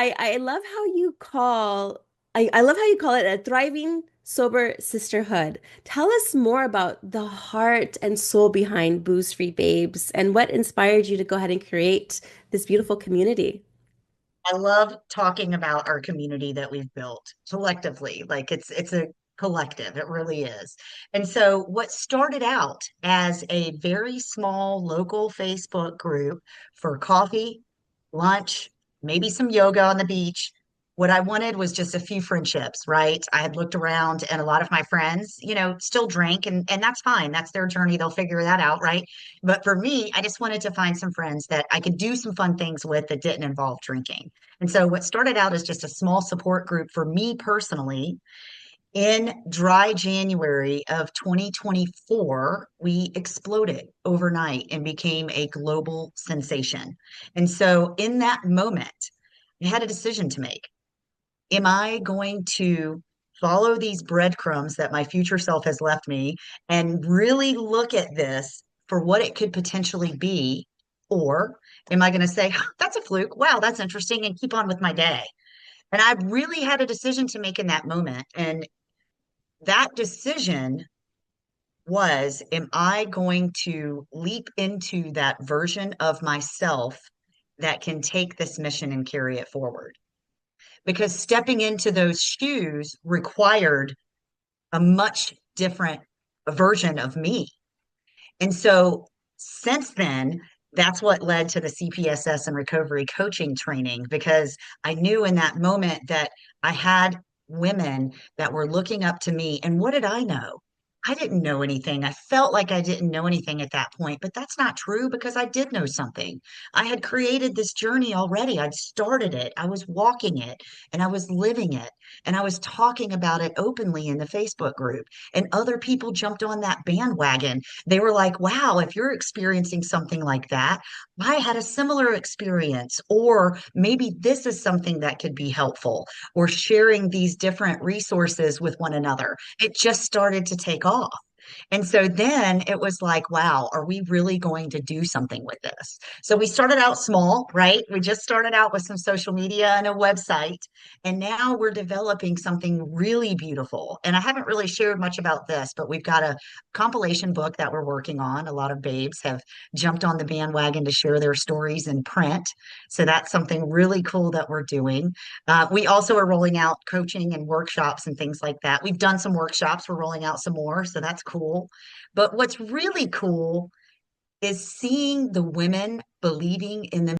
I love how you call I love how you call it a thriving sober sisterhood. Tell us more about the heart and soul behind Booze Free Babes and what inspired you to go ahead and create this beautiful community. I love talking about our community that we've built collectively. Like it's a collective, it really is. And so what started out as a very small local Facebook group for coffee, lunch, maybe some yoga on the beach. What I wanted was just a few friendships, right? I had looked around and a lot of my friends, still drink and that's fine. That's their journey. They'll figure that out, right? But for me, I just wanted to find some friends that I could do some fun things with that didn't involve drinking. And so what started out as just a small support group for me personally, in dry January of 2024, we exploded overnight and became a global sensation. And so in that moment, I had a decision to make. Am I going to follow these breadcrumbs that my future self has left me and really look at this for what it could potentially be? Or am I going to say, "Huh, that's a fluke. Wow, that's interesting," and keep on with my day? And I really had a decision to make in that moment. And that decision was, am I going to leap into that version of myself that can take this mission and carry it forward? Because stepping into those shoes required a much different version of me. And so since then, that's what led to the CPSS and recovery coaching training because I knew in that moment that I had women that were looking up to me. And what did I know? I didn't know anything. I felt like I didn't know anything at that point, but that's not true because I did know something. I had created this journey already. I'd started it. I was walking it and I was living it and I was talking about it openly in the Facebook group. And other people jumped on that bandwagon. They were like, wow, if you're experiencing something like that, I had a similar experience. Or maybe this is something that could be helpful, or sharing these different resources with one another. It just started to take off. And so then it was like, wow, are we really going to do something with this? So we started out small, right? We just started out with some social media and a website. And now we're developing something really beautiful. And I haven't really shared much about this, but we've got a compilation book that we're working on. A lot of babes have jumped on the bandwagon to share their stories in print. So that's something really cool that we're doing. We also are rolling out coaching and workshops and things like that. We've done some workshops, we're rolling out some more. So that's cool. But what's really cool is seeing the women believing in